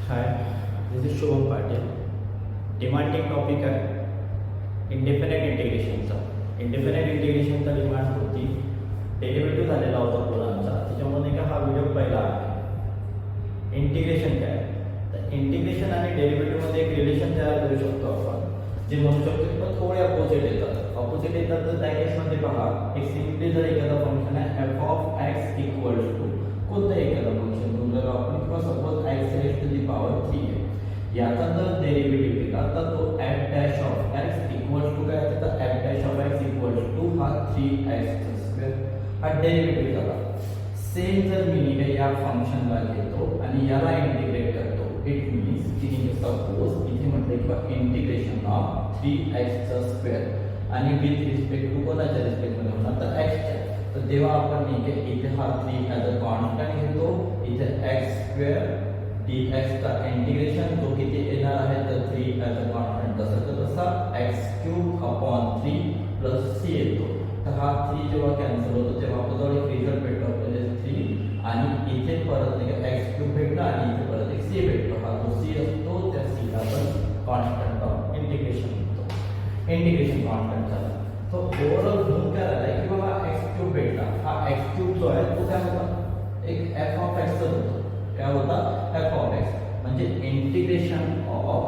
High, this is Shubham Patil. Demanding topic आहे indefinite इंटिग्रेशनचा. Indefinite इंटिग्रेशनचा demand होती, derivative झालेला होता पोलांचा, त्याच्यामध्ये का हा व्हिडिओ पहिला आहे. इंटिग्रेशन काय, तर इंटिग्रेशन आणि डेरिव्हेटिव्हमध्ये एक रिलेशन तयार करू शकतो आपण, जे म्हणू शकतो की पण थोडे अपोजिट येतात. अपोजिट येतात तर त्या केसमध्ये पहा, एक सिम्पली जर एखादा फंक्शन आहे f of x equals to कोणतं एखादा फंक्शन तुमचं आपण किंवा suppose x raise to the power 3 आहे, याचा जर डेरिव्हेटिव्ह घेतला तर तो f dash of x equals to काय येतं, तर f dash of x equals to हा 3x² हा डेरिव्हेटिव्ह झाला. सेम जर मिनिंग आहे या फंक्शनला घेतो आणि याला इंटिग्रेट करतो, इट मीन्स की सपोज इथे म्हटलं की इंटिग्रेशन ऑफ 3x² आणि विथ रिस्पेक्ट टू कोणाच्या रिस्पेक्टमध्ये होणार, तर x. तर तेव्हा आपण इथे हा 3 ॲज अ कॉन्स्टंट घेतो, इथे x² dx चा इंटिग्रेशन तो किती येणार आहे, तर 3 ॲज अ कॉन्स्टंट तसा x³ 3 प्लस c येतो. तर हा 3 जेव्हा कॅन्सल होतो तेव्हा आपल्याजवळ एक रिझल्ट भेटतो आपल्याला 3 आणि इथे परत x³ भेटला आणि इथे परत एक c भेटतो. हा जो c असतो त्या c ला आपण कॉन्स्टंट ऑफ इंटिग्रेशन म्हणतो. इंटिग्रेशन कॉन्स्टंट झाला. तो ओव्हरऑल म्हणून काय झालं की बाबा x³ भेटला, हा x³ जो आहे तो काय होता, एक f ऑफ x होता. काय होता, f ऑफ x म्हणजे integration of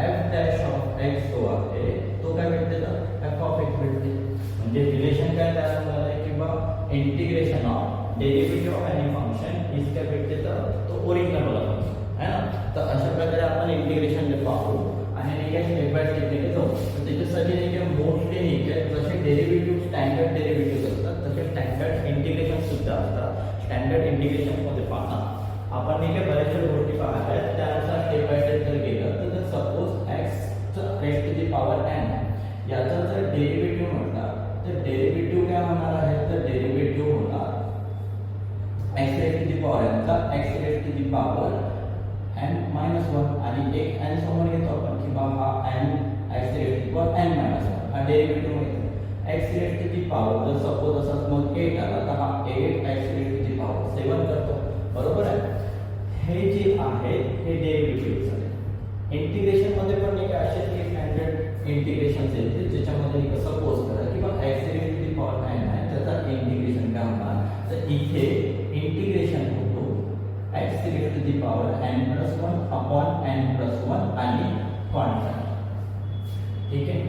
f dash of x जो आहे तो काय भेटते, तर f ऑफ x भेटते. म्हणजे रिलेशन काय तयार झालं आहे की बा integration of derivative of any function is काय भेटते, तर तो ओरिजिनल वाला फंक्शन आहे ना. तर अशा प्रकारे आपण इंटिग्रेशन पाहू आणि नाही काय स्टेप बाय स्टेप नाही जाऊ. तर त्याच्यासाठी नाही काय मोस्टली नाही काय जसे डेरिव्हेटिव्ह स्टँडर्ड डेरिव्हेटिव्ह असतात तसे स्टँडर्ड इंटिग्रेशन सुद्धा असतात. स्टँडर्ड इंटिग्रेशन मध्ये पाहता आपण नाही काय बऱ्याचशा गोष्टी पाहत आहेत, त्यानुसार स्टेप बाय स्टेप जर गेलं तर जर suppose x raise to the power n याचा जर डेरिव्हेटिव्ह म्हटला तर डेरिव्हेटिव्ह काय होणार आहे, तर डेरिव्हेटिव्ह होणार x raise to the power n चा x raise to the power n-1 आणि एक n समोर घेतो आपण की बा हा n x raise to the power n-1 हा डेरिव्हेटिव्ह घेतो. x raise to the power जर सपोज असाच मग 8 आला तर हा 8x raise to the power 7 करतो, बरोबर आहे. हे जे आहे हे डेरिव्हेटिव्ह झाले. इंटिग्रेशन मध्ये पण एक असे एक स्टँडर्ड इंटिग्रेशन आहे ज्याच्यामध्ये एक सपोज करा की बा x raise to the power n आहे, त्याचा इंटिग्रेशन काय होणार, तर इथे इंटिग्रेशन होतो x raise to the power n+1 upon n+1 आणि कॉन्स्टंट. ठीक आहे.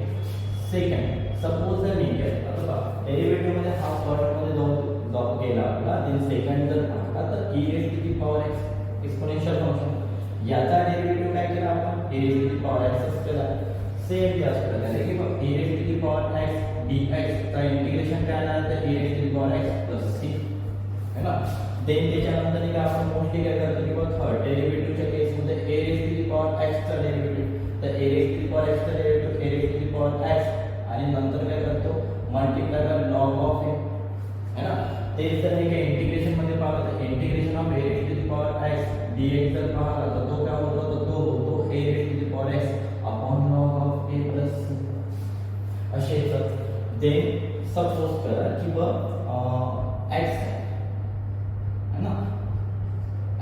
सेकंड सपोज जर नाही आहे आता बघा डेरिव्हेटिव्ह मध्ये हा फर्स्ट मध्ये जाऊन गेला आपला, then सेकंड जर पाहिला तर e raise to the power x exponential function याचा डेरिव्हेटिव्ह काय केला आपण, e raise to the power x केला. सेम त्याच प्रकारे की बघ e raise to the power x dx चा इंटिग्रेशन काय आला, तर e raise to the power x c है ना. देन त्याच्यानंतर काय आपण मोस्टली काय करतो की बघ थर्ड डेरिव्हेटिव्हच्या केसमध्ये a raise to the power x चा डेरिव्हेटिव्ह, तर a raise to the power x चा derivative a raise to the power x आणि नंतर काय करतो multiply by log of a है ना. ते जर हे इंटिग्रेशन मध्ये पाहिलं तर integration of a raise to the power x dx जर पाहिला तर तो काय होतो, तर तो होतो a raise to the power x upon log of a plus c असे येतात. देन सपोज करा की बघ x है ना,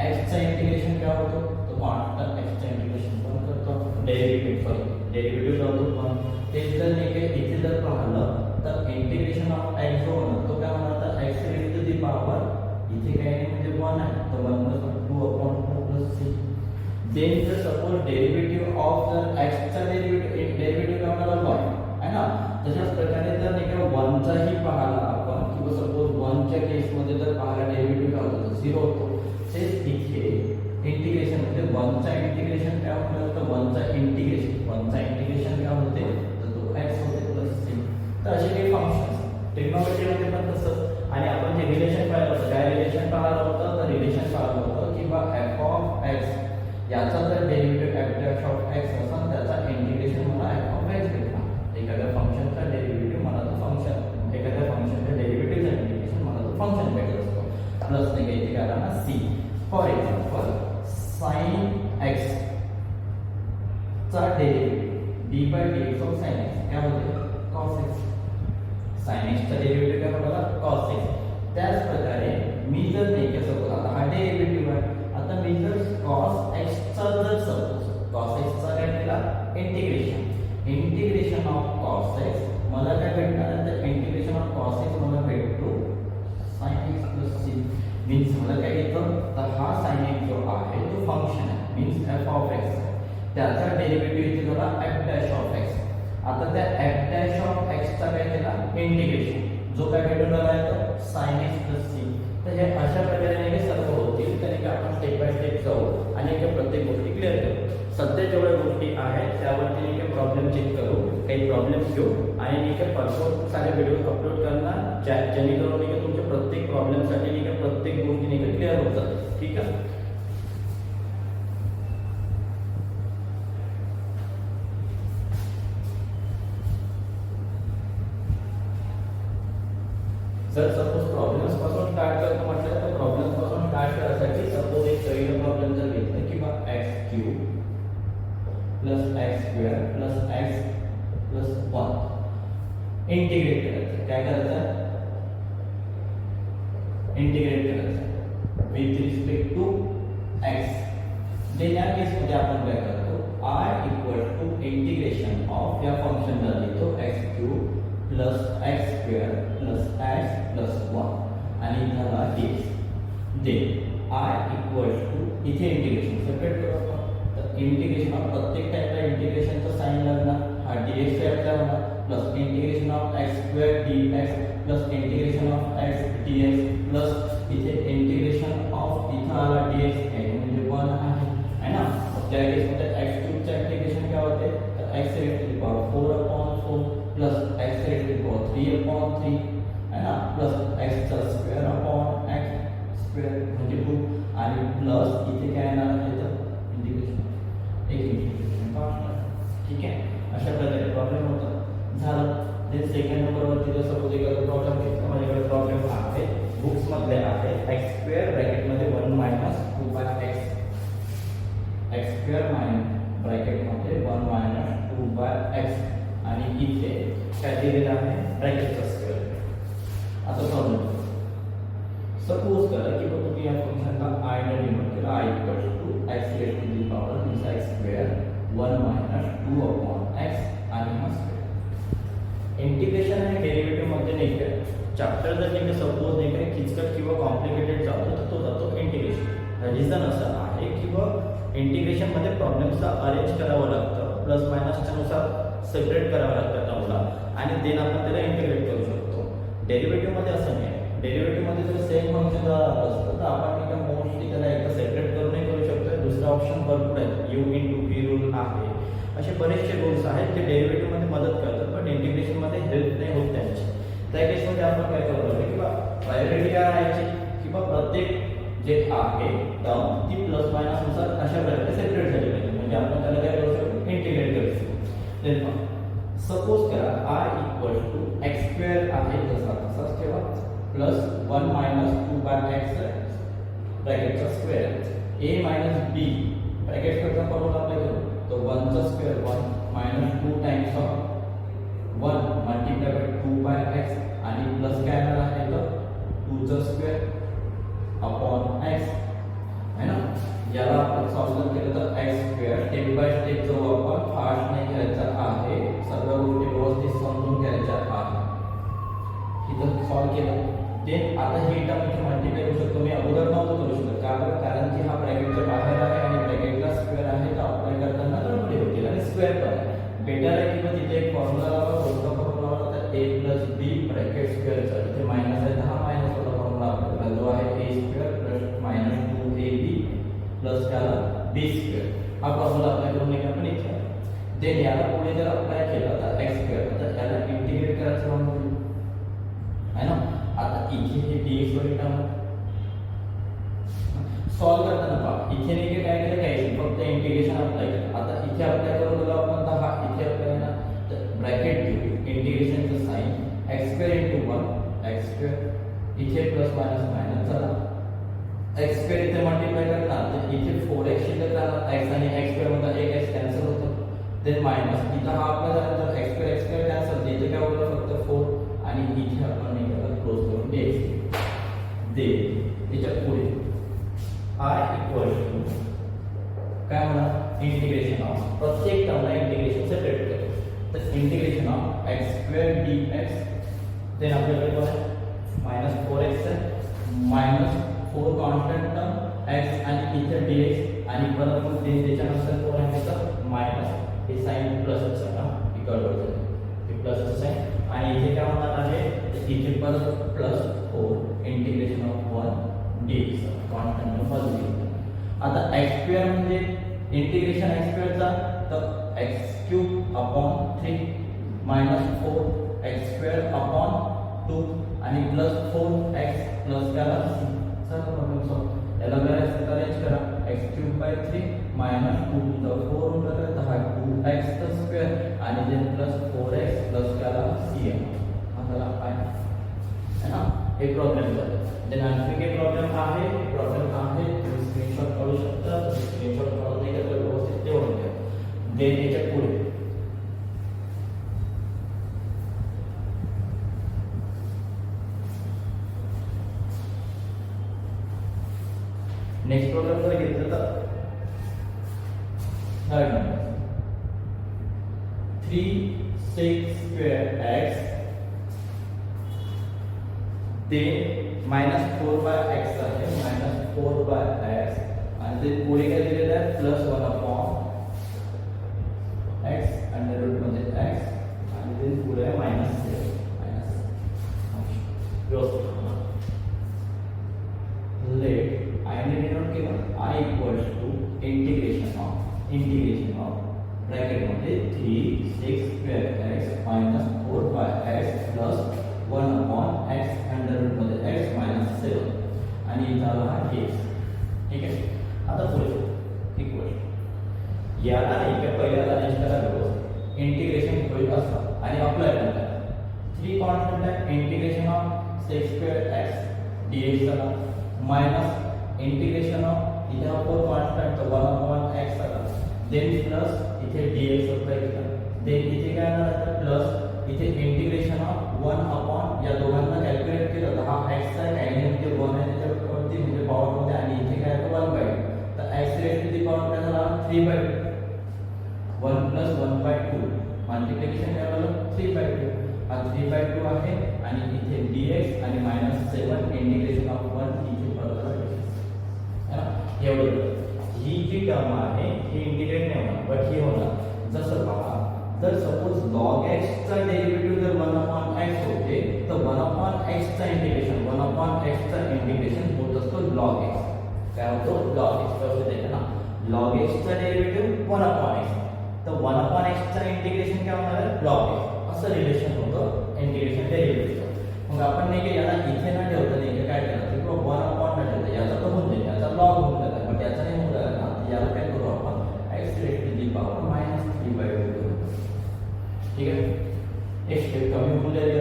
x चा इंटिग्रेशन काय होतो, तो कॉन्स्टंट x चा इंटिग्रेशन पण करतो डेरिव्हेटिव्ह जातो पण ते जर नाही काय इथे जर पाहिलं तर इंटिग्रेशन ऑफ x जो होणार तो काय होणार, तर x raise to the power इथे काय नाही म्हणजे 1 आहे तर 1+2 अपॉन 2 + c. देन जर सपोज डेरिव्हेटिव्ह ऑफ जर x चा डेरिव्हेटिव्ह काय होणार 1 आहे ना. तशाच प्रकारे जर नाही का 1 चाही पाहिला आपण किंवा सपोज 1 च्या केस मध्ये जर पाहिला डेरिव्हेटिव्ह काय होतो, 0 होतो. तेच इथे इंटिग्रेशन मध्ये 1 चा इंटिग्रेशन काय होणार, तर 1 चा इंटिग्रेशन काय होते, तर तो x होते प्लस c. तर असे काही फंक्शन्स ट्रिग्नोमेट्री मध्ये पण तसंच. आणि आपण जे रिलेशन पाहिलं होतं काय रिलेशन पाहिलं होतं, तर रिलेशन पाहिलं होतं की बा f ऑफ x याचा जर derivative f dash of x असेल त्याचा इंटिग्रेशन मला f ऑफ x भेटला. एखाद्या फंक्शनचा डेरिव्हेटिव्ह मला तो फंक्शन एखाद्या फंक्शनचा डेरिव्हेटिव्हचा इंटिग्रेशन मला तो फंक्शन भेटत असतो. प्लस नाही काय इथे काय ना c. For example sin x चा derivative d/dx of sin x काय होते, cos x. sin x चा डेरिव्हेटिव्ह काय होणार, cos x. त्याच प्रकारे मी जर नाही कसं बोला हा डेरिव्हेटिव्ह आहे, आता मी जर cos x चा जर जर काय घेतलं तर हा sin x जो आहे तो फंक्शन आहे मीन्स f ऑफ x त्याचा डेरिव्हेटिव्ह इथे झाला f डॅश ऑफ x. आता त्या f डॅश ऑफ x चा काय केला इंटिग्रेशन जो काय भेटून आला आहे तो sin x c. तर हे अशा प्रकारे हे सर्व होतील कारण आपण स्टेप बाय स्टेप जाऊ आणि हे प्रत्येक गोष्टी क्लिअर करू. सध्या जेवढ्या गोष्टी आहेत त्यावरती नाही प्रॉब्लेम चेक करू काही प्रॉब्लेम घेऊ आणि नाही का परफॉर्म सारे व्हिडिओ अपलोड करणार जेणेकरून नाही का तुमच्या प्रत्येक प्रॉब्लेमसाठी नाही का प्रत्येक गोष्टी नाही का क्लिअर होत जातात. ठीक आहे. जर सपोज प्रॉब्लेम्स पासून स्टार्ट करतो म्हटलं तर प्रॉब्लेम्स पासून स्टार्ट करायसाठी सपोज एक पहिलं प्रॉब्लेम जर घेतलं किंवा x³ plus x² plus x plus 1 integrate करायचं. काय करायचं इंटिग्रेट करायचं विथ रिस्पेक्ट टू x. जे या केस मध्ये आपण काय करतो I इंटिग्रेशन ऑफ या फंक्शन ला लिहितो x³ plus x² plus x plus 1 आणि झाला dx. दे I इथे इंटिग्रेशन सेपरेट करू आपण. तर इंटिग्रेशन ऑफ प्रत्येक टाइपला इंटिग्रेशनचा साइन लागणार हा dx टाइपला होणार plus integration of x² dx plus integration of x dx plus इथे इंटिग्रेशन ऑफ इथं आला dx म्हणजे 1 आहे ना. त्या केसमध्ये x³ चे इंटिग्रेशन काय होते तर x raised to the power 4/4 plus x raised to the power 3/3 है ना प्लस x चा स्क्वेअर अपॉन x स्क्वेअर म्हणजे 2 आणि प्लस इथे काय येणार आहे तर इंटिग्रेशन एक इंटिग्रेशन पार्ट. ठीक आहे. अशा प्रकारे प्रॉब्लेम होता झालं. देन सेकंड नंबर वरती जर सपोज एखादा प्रॉब्लेम घेतला माझ्याकडे प्रॉब्लेम आहे बुक्स मध्ये आहे x² ब्रॅकेट मध्ये 1 - 2/x x² ब्रॅकेट मध्ये 1 - 2/x आणि इथे काय दिलेलं आहे ब्रॅकेटचा स्क्वेअर. आता प्रॉब्लेम सपोज करा की तुम्ही या फंक्शनला I ने डिनोट केला I x raised to the power means x² 1 - 2/x आणि हा स्क्वेअर. इंटिग्रेशन आणि डेरिव्हेटिव्ह मध्ये नाही काय चॅप्टर जर नाही सपोज नाही काय किचकट किंवा कॉम्प्लिकेटेड जातो तर तो जातो इंटिग्रेशन. रिझन असं आहे किंवा इंटिग्रेशन मध्ये प्रॉब्लेम्सला अरेंज करावं लागतं प्लस मायनसच्या नुसार सेपरेट करावं लागतं टर्मला आणि देन आपण त्याला इंटिग्रेट करू शकतो. डेरिव्हेटिव्ह मध्ये असं नाही. डेरिव्हेटिव्ह मध्ये जर सेम फंक्शन असतं तर आपण एका मोस्टली त्याला एकदा सेपरेट करूनही करू शकतो. दुसरा ऑप्शन भरपूर आहे u × v रूल आहे. असे बरेचसे रूल्स आहेत ते डेरिव्हेटिव्ह मध्ये मदत करतात पण इंटिग्रेशन मध्ये हेल्प नाही होत त्यांची. त्या केसमध्ये आपण काय करू किंवा प्रायोरिटी काय राहायची किंवा प्रत्येक जे आहे टर्म ती प्लस मायनस नुसार अशा प्रकारे सेपरेट झाली पाहिजे म्हणजे आपण त्याला काय करू शकतो इंटिग्रेट करू शकतो. देन सपोज करा I x² आहे जसा तसाच ठेवा प्लस 1 - 2/x ब्रॅकेटचा स्क्वेअर a - b ब्रॅकेट करता फॉर्म्युला अप्लाय करू तो 1 चा square 1 - 2 times of 1 multiply by 2/x आणि प्लस काय येणार आहे तर 2 चा स्क्वेअर अपॉन x है ना. याला आपण सॉल्व्ह केलं तर x² स्टेप बाय स्टेप जो आपण फास्ट नाही करायचा आहे सर्व गोष्टी व्यवस्थित समजून घ्यायच्या आहे. इथं सॉल्व्ह केलं देन आता ही टर्म इथे मल्टिप्लाय करू शकतो. मी अगोदर नव्हतं करू शकत कारण की हा ब्रॅकेटच्या बाहेर आहे आणि ब्रॅकेटला स्क्वेअर आहे तर अप्लाय करताना गडबडी होतील आणि स्क्वेअर पण बेटर आहे की मग तिथे एक फॉर्म्युला लावा कोणता फॉर्म्युला लावा तर a + b ब्रॅकेट स्क्वेअरचा इथे मायनस आहे तर हा मायनस वाला फॉर्म्युला आपल्याला जो आहे a² + -2ab प्लस त्याला b² हा फॉर्म्युला अप्लाय करून एक आपण इथे देन याला पुढे जर अप्लाय केला तर x² तर त्याला इंटिग्रेट करायचं म्हणून है ना. आता इथे हे dx वाली टर्म सॉल्व करताना पहा इथे नाही काय केलं काय फक्त इंटिग्रेशन अप्लाय केलं. आता इथे अप्लाय करून दिला आपण तर हा इथे अप्लाय ना तर ब्रॅकेट घेऊ इंटिग्रेशनचं साइन x² × 1 x² इथे प्लस मायनस मायनस झाला x² इथे मल्टिप्लाय करणार तर इथे 4x शिल्लक राहणार x आणि x² मध्ये एक x कॅन्सल होतो देन मायनस इथे हा आपला झाला तर x² कॅन्सल इथे काय होतं फक्त 4 आणि इथे आपण नाही करत क्लोज करून dx दे याच्या पुढे I काय म्हणा इंटिग्रेशन ऑफ प्रत्येक टर्मला इंटिग्रेशन सेपरेट करतो तर integration of x² dx then आपल्याकडे काय -4x आहे 4 कॉन्स्टंट टर्म x आणि इथे dx आणि परत मग त्याच्यानंतर कोण आहे तर मायनस हे साइन प्लसच आहे ना इक्वल होतं हे प्लसचं साइन आणि इथे काय होणार आहे इथे परत plus 4 integration of 1 dx constant term बाजूला. आता x² म्हणजे इंटिग्रेशन x² चा तर x³ upon 3 minus 4 x² upon 2 आणि प्लस 4x प्लस करा सर प्रॉब्लेम सॉल्व याला अरेंज करा x³ 3 मायनस 2 तो 4 होणार आहे तर हा 2x² आणि देन प्लस 4x प्लस करा cm आता काय है ना हे प्रॉब्लेम झाला. देन आणखी एक प्रॉब्लेम आहे तुम्ही स्क्रीनशॉट काढू शकता. स्क्रीनशॉट काढून नाही तर व्यवस्थित ठेवून घ्या. देन याच्या पुढे नेक्स्ट प्रॉब्लेम जर घेतलं तर थर्ड नंबर 3/6² ते -4/x आहे -4/x आणि ते पुढे काय दिलेलं आहे +1 अपॉन x अंडर रूट मध्ये x आणि ते पुढे आहे -7 व्यवस्थित लेट I ने डिनोट केलं I equals to integration of bracket मध्ये 3/6² -4/x plus 1 upon x under root मध्ये x -7 आणि इथं आला हा x. ठीक आहे. आता पुढे इक्वल याला एक पहिल्याला अरेंज करा इंटिग्रेशन होईल असं आणि अप्लाय करा 3 कॉन्स्टंट आहे इंटिग्रेशन ऑफ 6² dx आला मायनस इंटिग्रेशन ऑफ इथे 4 कॉन्स्टंट तर 1 अपॉन x आला देन प्लस इथे dx अप्लाय केला देन इथे काय आला तर प्लस इथे इंटिग्रेशन ऑफ 1 अपॉन या दोघांना कॅल्क्युलेट केलं तर हा x चा काय म्हणजे 1 आहे त्याच्यावरती म्हणजे पॉवर मध्ये आणि इथे काय आहे 1/2 तर x raise to the power काय झाला 3/2 1 प्लस 1/2 मल्टिप्लिकेशन काय झालं 3/2 हा 3/2 आहे आणि इथे dx आणि -7 इंटिग्रेशन ऑफ 1 इथे परत आहे ना एवढं. ही जी टर्म आहे ही इंटिग्रेट नाही होणार बट ही होणार जसं पहा जर सपोज log x चा डेरिव्हेटिव्ह जर 1 upon x होते तर 1 upon x चा इंटिग्रेशन 1 upon x चा इंटिग्रेशन होत असतो log x काय होतो log x कसं देतं ना log x चा डेरिव्हेटिव्ह 1 upon x तर 1 upon x चा इंटिग्रेशन काय होणार आहे log x असं रिलेशन होतं इंटिग्रेशन डेरिव्हेटिव्ह. मग आपण नाही की याला इथे ना ठेवता नाही काय करायचं किंवा 1 upon ना ठेवता याचा तर होऊन जाईल याचा log होऊन जाईल पण याचा नाही होऊन जाईल ना याला काय करू आपण x raise to the power -3/2 करू. ठीक आहे x स्टेप कमी होऊन जाईल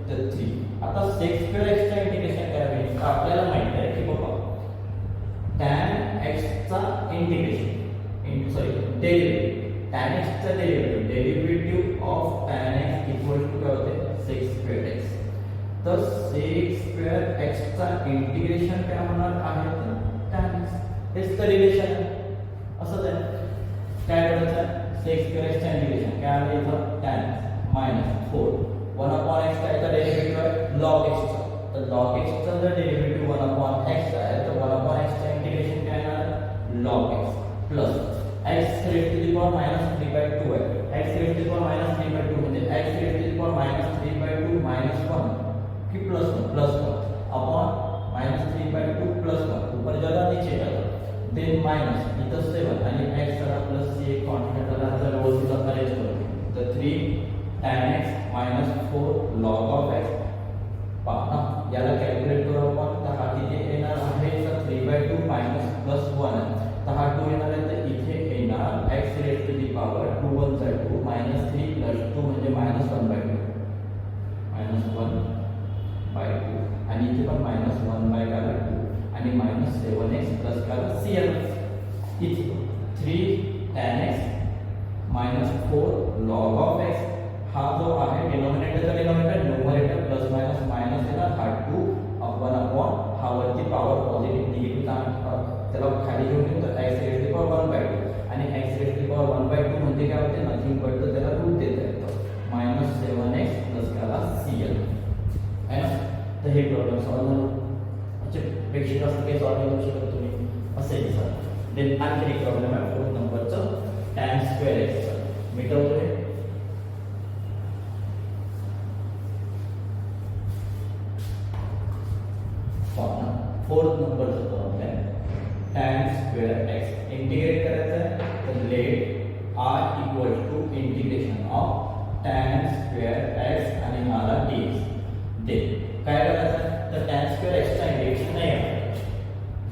तर 3. आता 6² चा इंटिग्रेशन काय होईल आपल्याला माहिती आहे की बाबा tan x चा integration sorry derivative tan x चा derivative of tan x equal to काय होते 6² x तर 6² x चा इंटिग्रेशन काय होणार आहे तर tan x हेच तर रिलेशन आहे असंच आहे काय करायचं 6² x चा इंटिग्रेशन काय आहे इथं tan -4 1 upon x काय तर डेरिव्हेटिव्ह आहे log x चा तर log x चा जर डेरिव्हेटिव्ह 1 upon x आहे तर 1 upon x चा इंटिग्रेशन काय येणार log x plus x raise to the power -3/2 आहे x raise to the power -3/2 म्हणजे x raise to the power -3/2 -1 की प्लस 1 अपॉन -3/2 प्लस 1 ऊपर जाएगा नीचे जाएगा देन माइनस इधर 7 आणि x आला प्लस c एक कांस्टेंट आला तर व्यवस्थित अरेंज करू तर 3 tan x -4 log of x पहा याला कॅल्क्युलेट करू आपण तर हा इथे येणार आहे तर 3/2 प्लस 1 तर हा 2 येणार आहे तर इथे येणार x raise to the power 2 1 चा 2 -3 प्लस 2 म्हणजे -1/2 -1/2 आणि इथे पण -1/2 आणि -7x प्लस करा cl इथे 3 tan x -4 log of x हा जो आहे डिनोमिनेटरचा denominator numerator plus minus minus येणार हा 2 1 अपॉन हा वरती पॉवर पॉझिटिव्ह निगेटिव्ह त्याला खाली घेऊन येतो x रेज टू पॉवर 1/2 आणि x रेज टू पॉवर 1/2 म्हणजे काय होते नथिंग बट त्याला रूट देता येतो -7x प्लस करा cl है ना तर हे प्रॉब्लेम सॉल्व झाला. अच्छा पेक्षा असं काही सॉल्व्ह करू शकत तुम्ही असेल सर. देन आणखी एक प्रॉब्लेम आहे 4 नंबरचं tan स्क्वेअर एक्स मिटवतोय. फोर्थ नंबरचं problem tan square x integrate करायचं आहे. तर let r equal to integration of tan square x आणि मला dx दे. काय करायचं तर tan स्क्वेअर एक्स चा इंटिग्रेशन नाही आहे,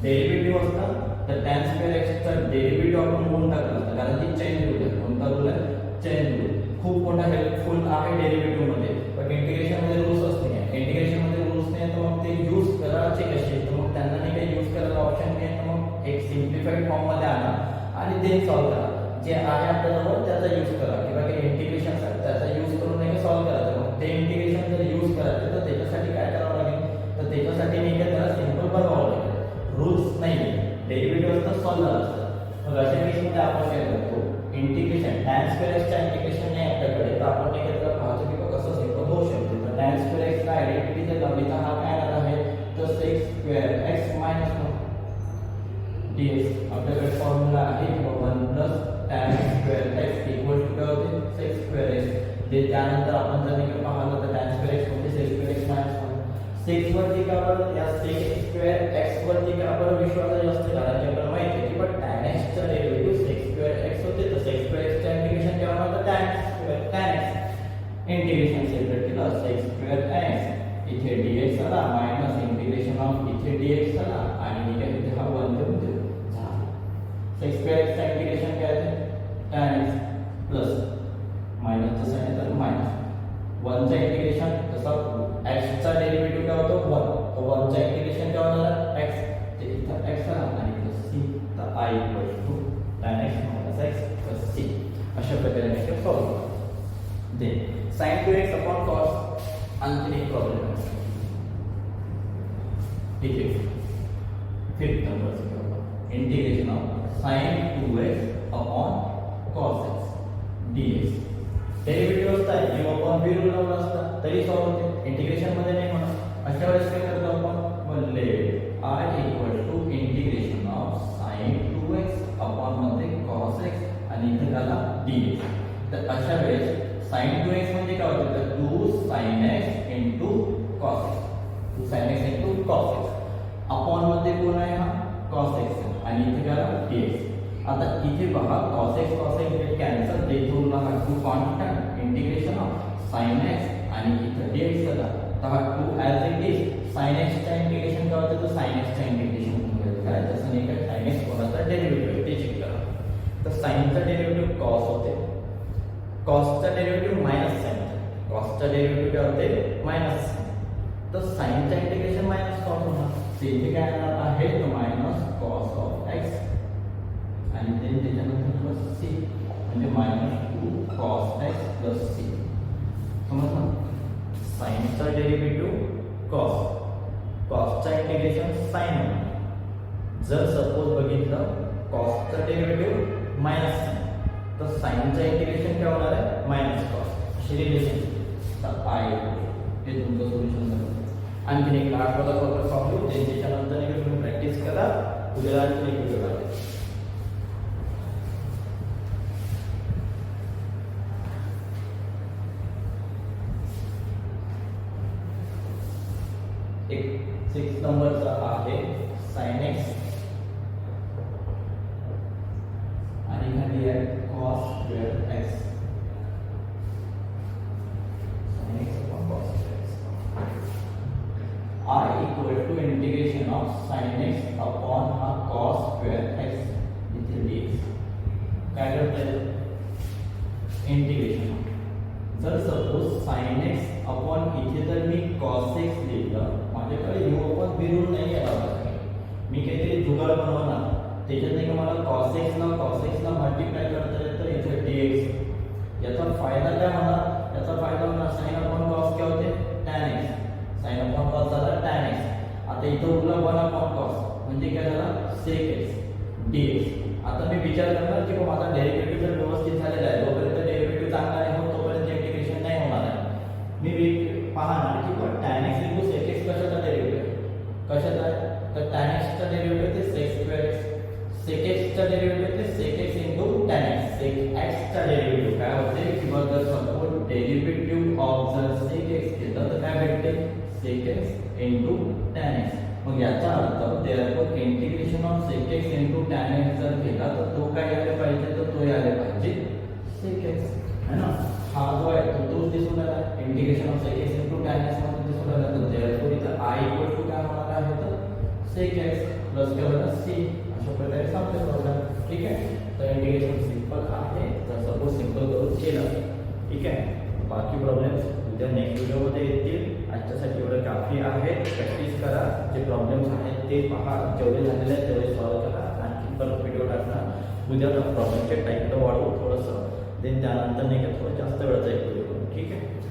डेरिव्हेटिव्ह असतं. तर tan स्क्वेअर एक्स चा डेरिव्हेटिव्ह आपण म्हणून टाकलं असतं कारण ती चेंज रूल आहे. कोणता रूल आहे? Change rule. खूप मोठा हेल्पफुल आहे डेरिव्हेटिव्ह मध्ये, पण इंटिग्रेशन मध्ये रूल्स असते नाही. इंटिग्रेशन मध्ये रूल्स नाही तर मग ते यूज करायचे कसे, तर मग त्यांना नाही काही यूज करायला ऑप्शन नाही, तर मग एक सिम्प्लिफाईड फॉर्म मध्ये आणा आणि ते सॉल्व्ह करा. जे आहे आपल्याजवळ त्याचा यूज करा किंवा काही इंटिग्रेशन आहे त्याचा यूज करून नाही सॉल्व्ह करायचं. मग ते इंटिग्रेशन जर यूज करायचं तर त्याच्यासाठी काय करावं लागेल, तर त्याच्यासाठी नाही का त्याला सिंपल बनवावं लागेल. रूल्स नाही, डेरिव्हेटिव्ह असतं सॉल्व्ह झालं असतं. मग अशा केसमध्ये आपण काय करतो, इंटिग्रेशन tan स्क्वेअर एक्सचा इंटिग्रेशन नाही आपल्याकडे, तर आपण नाही त्याला पाहतो की कसं सिंपल होऊ शकते. तर tan स्क्वेअर एक्सचा आयडेंटिटी जर लावली तर हा काय येणार आहे, तर sec square x minus dx. आपल्याकडे फॉर्म्युला आहे की 1 tan स्क्वेअर x इक्वल टू काय होते sec स्क्वेअर x. जे त्यानंतर आपण जर इकडे पाहिलं तर tan स्क्वेअर x म्हणजे sec square x minus 1. sec वरती का बरं, या sec स्क्वेअर x वरती का बरं विश्वास असते कारण की आपल्याला माहिती आहे की पण tan x चा डेरिव्हेटिव्ह sec स्क्वेअर x होते. तर sec स्क्वेअर x चा इंटिग्रेशन केव्हा होतं, tan square tan x integration separate केलं sec स्क्वेअर x इथे dx आला मायनस इंटिग्रेशन ऑफ इथे dx आला आणि इथे हा 1 देऊन देऊ झालं. sec स्क्वेअर x चा इंटिग्रेशन काय आहे, tan x प्लस मायनस चा साइन तर मायनस 1 चा इंटिग्रेशन तसं x चा डेरिव्हेटिव्ह काय होतो 1. तर 1 चा इंटिग्रेशन काय होणार x, ते इथं x आला आणि प्लस c. तर I equal to tan x minus x plus c. अशा प्रकारे मी सॉल्व्ह करतो. दे sin 2x अपॉन cos. आणखी एक प्रॉब्लेम आहे ठीक आहे. 5th नंबरचा problem integration of sin 2x अपॉन cos x dx. डेरिव्हेटिव्ह असतात u अपॉन v रूल लावला असता तरी सॉल्व्ह होते, इंटिग्रेशन मध्ये नाही म्हणून. अशा वेळेस काय करतो आपण, म्हणले I equal to integration of sin 2x upon मध्ये cos x आणि इथे झाला dx. तर अशा वेळेस sin 2x म्हणजे काय होतं, तर 2 sin x into cos x. 2 sin x into cos x upon मध्ये कोण आहे हा cos x आणि इथे काय झाला dx. आता इथे पहा cos x गेट कॅन्सल, ते इथून हा 2 constant integration of sin x आणि इथे dx आला. तर हा 2 as it is sin x चा इंटिग्रेशन काय होतं, तर sin x चा इंटिग्रेशन म्हणून करायचं. तसं नाही का sin x कोणाचा डेरिव्हेटिव्ह ते चेक करा. तर sin चा डेरिव्हेटिव्ह cos होते, cos चा डेरिव्हेटिव्ह मायनस sin. cos चा डेरिव्हेटिव्ह काय होते मायनस sin. तर sin चा इंटिग्रेशन मायनस cos होणार. तर इथे काय येणार आहे, तर मायनस cos ऑफ x आणि ते त्याच्यानंतर प्लस c म्हणजे -2 cos x प्लस c. समजलं, sin चा डेरिव्हेटिव्ह cos, cos चा इंटिग्रेशन sin होणार. जर सपोज बघितलं cos चा डेरिव्हेटिव्ह मायनस sin, तर sin चा इंटिग्रेशन काय होणार आहे मायनस cos. अशी रिलेशन. तर I हे तुमचं सोल्युशन झालं. आणखी एक 8वाला प्रॉब्लेम सॉल्व्ह होते, त्याच्यानंतर तुम्ही प्रॅक्टिस करा. उद्या आणखी एक व्हिडिओ लागेल. एक 6 नंबरचा आहे sin x आणि खाली आहे cos square x. sin x upon cos square x. I equal to integration of sin x upon हा cos square x इथे dx. काय करताय इंटिग्रेशन. जर सपोज sin x अपॉन इथे जर मी cos x लिहिलं, माझ्याकडे u अपॉन v रूल नाही आहे, मी काहीतरी जुगाड बनवणार. त्याच्यात नाही का मला cos x ला मल्टिप्लाय करता येतं इथे dx. याचा फायदा काय होणार, याचा फायदा होणार sin अपॉन cos काय होते tan x. sin upon cos झाला tan x. आता इथं उरला 1 अपॉन cos म्हणजे काय झाला sec x dx. आता मी विचार करणार की माझा डेरिव्हेटिव्ह जर व्यवस्थित झालेला आहे, जोपर्यंत डेरिव्हेटिव्ह चांगला नाही होत तोपर्यंत इंटिग्रेशन नाही होणार आहे. मी पाहणार की tan x into sec x कशाचा डेरिव्हेटिव्ह, कशाचा आहे तर tan x चा डेरिव्हेटिव्ह ते sec square x, sec x चा डेरिव्हेटिव्ह ते sec x into tan x, sec x चा डेरिव्हेटिव्ह काय होते किंवा जर सपोज डेरिव्हेटिव्ह ऑफ जर sec x घेतलं तर काय भेटते sec x into tan x. मग याचा अर्थ therefore integration of sec x into tan x जर केला तर तो काय यायला पाहिजे तर तो यायला पाहिजे sec x है ना. हा जो आहे तो तोच दिसून आला integration of sec x into tan x मध्ये दिसून आला. तर therefore इथं I इक्वल टू काय होणार आहे तर sec x प्लस काय होणार c. अशा प्रकारे सांगतो प्रॉब्लेम. ठीक आहे. तर इंटिग्रेशन सिंपल आहे. तर सपोज सिंपल करून केलं ठीक आहे. बाकी प्रॉब्लेम्स उद्या नेक्स्ट व्हिडिओमध्ये येतील. आजच्यासाठी एवढं काफी आहे. प्रॅक्टिस करा. जे प्रॉब्लेम्स आहेत ते पहा. जेवढे झालेले आहेत तेवढे सॉल्व करा. आणखी परत व्हिडिओ टाकणार उद्या प्रॉब्लेमचे टाईप वाढवू थोडंसं देन त्यानंतर नाही का थोडं जास्त वेळाचा एक व्हिडिओ. ठीक आहे.